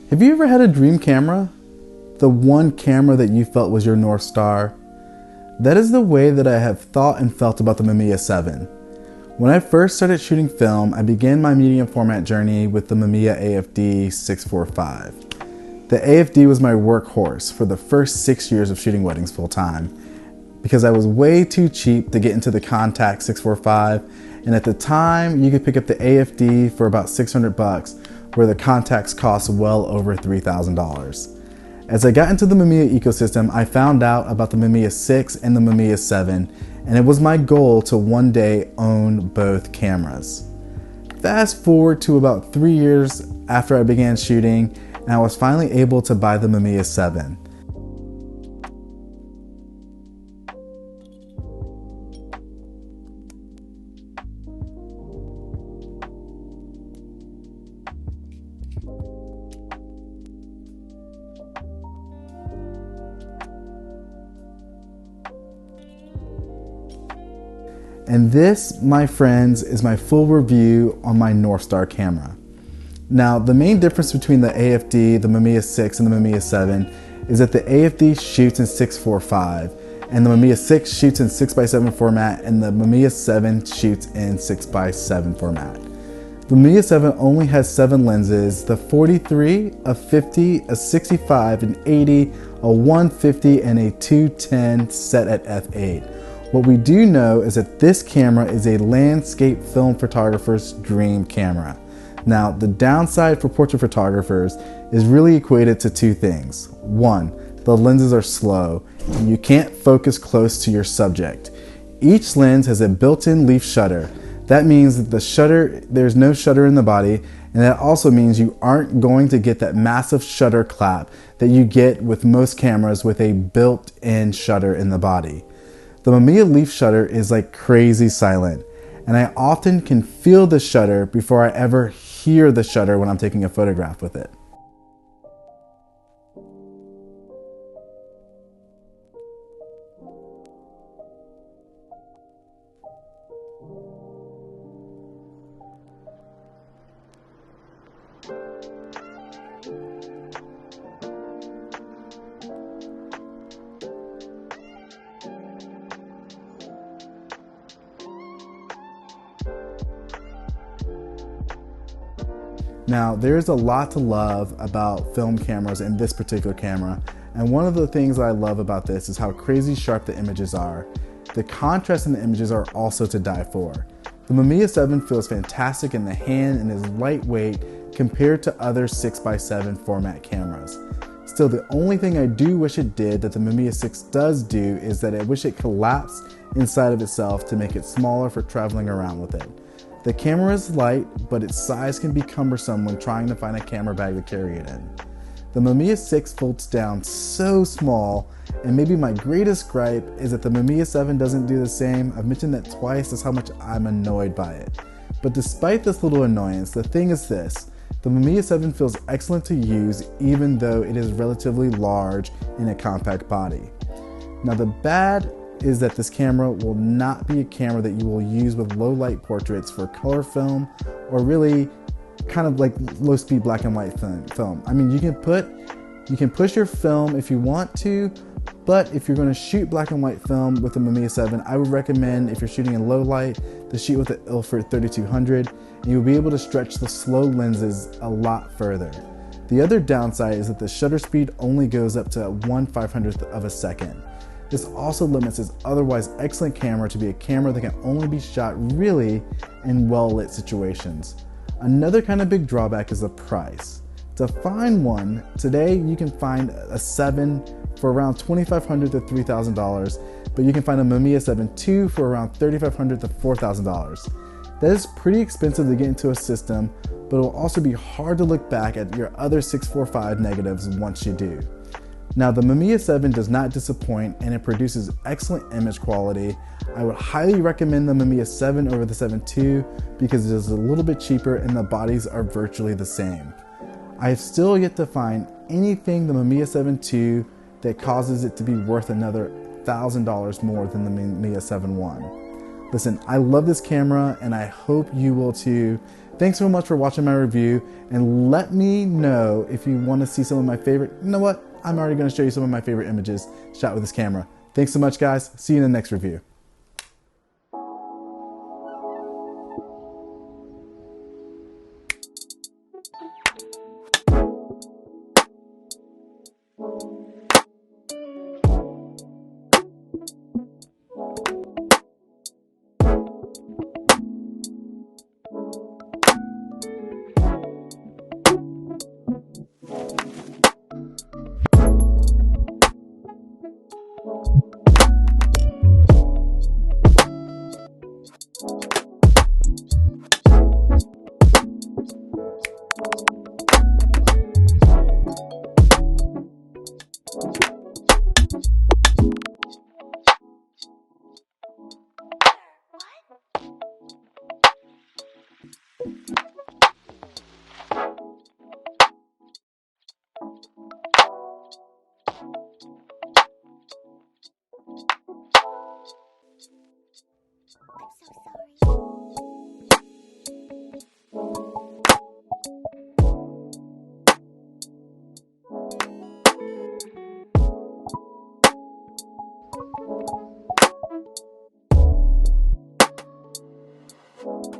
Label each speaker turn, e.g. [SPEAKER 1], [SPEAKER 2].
[SPEAKER 1] Have you ever had a dream camera? The one camera that you felt was your North Star? That is the way that I have thought and felt about the Mamiya 7. When I first started shooting film, I began my medium format journey with the Mamiya AFD645. The AFD was my workhorse for the first 6 years of shooting weddings full time, because I was way too cheap to get into the Contact 645, and at the time you could pick up the AFD for about $600, where the Contacts cost well over $3,000. As I got into the Mamiya ecosystem, I found out about the Mamiya 6 and the Mamiya 7, and it was my goal to one day own both cameras. Fast forward to about 3 years after I began shooting, and I was finally able to buy the Mamiya 7. And this, my friends, is my full review on my North Star camera. Now, the main difference between the AFD, the Mamiya 6, and the Mamiya 7 is that the AFD shoots in 6:4:5, and the Mamiya 6 shoots in 6:7 format, and the Mamiya 7 shoots in 6:7 format. The Mamiya 7 only has 7 lenses: the 43, a 50, a 65, an 80, a 150, and a 210 set at f8. What we do know is that this camera is a landscape film photographer's dream camera. Now, the downside for portrait photographers is really equated to 2 things. 1, the lenses are slow, and you can't focus close to your subject. Each lens has a built-in leaf shutter. That means that there's no shutter in the body, and that also means you aren't going to get that massive shutter clap that you get with most cameras with a built-in shutter in the body. The Mamiya leaf shutter is like crazy silent, and I often can feel the shutter before I ever hear the shutter when I'm taking a photograph with it. Now, there's a lot to love about film cameras and this particular camera, and one of the things that I love about this is how crazy sharp the images are. The contrast in the images are also to die for. The Mamiya 7 feels fantastic in the hand and is lightweight compared to other 6:7 format cameras. Still, the only thing I do wish it did that the Mamiya 6 does do is that I wish it collapsed inside of itself to make it smaller for traveling around with it. The camera is light, but its size can be cumbersome when trying to find a camera bag to carry it in. The Mamiya 6 folds down so small, and maybe my greatest gripe is that the Mamiya 7 doesn't do the same. I've mentioned that twice, that's how much I'm annoyed by it. But despite this little annoyance, the thing is this: the Mamiya 7 feels excellent to use even though it is relatively large in a compact body. Now, the bad is that this camera will not be a camera that you will use with low light portraits for color film, or really kind of like low speed black and white film. I mean, you can push your film if you want to, but if you're going to shoot black and white film with the Mamiya 7, I would recommend, if you're shooting in low light, to shoot with the Ilford 3200, and you'll be able to stretch the slow lenses a lot further. The other downside is that the shutter speed only goes up to 1/500th of a second. This also limits this otherwise excellent camera to be a camera that can only be shot really in well-lit situations. Another kind of big drawback is the price. To find one, today you can find a 7 for around $2,500 to $3,000, but you can find a Mamiya 7 II for around $3,500 to $4,000. That is pretty expensive to get into a system, but it will also be hard to look back at your other 645 negatives once you do. Now, the Mamiya 7 does not disappoint, and it produces excellent image quality. I would highly recommend the Mamiya 7 over the 7 II because it is a little bit cheaper and the bodies are virtually the same. I have still yet to find anything the Mamiya 7 II that causes it to be worth another $1,000 more than the Mamiya 7 I. Listen, I love this camera and I hope you will too. Thanks so much for watching my review, and let me know if you want to see some of my favorite, you know what? I'm already going to show you some of my favorite images shot with this camera. Thanks so much, guys. See you in the next review.
[SPEAKER 2] I'm so sorry.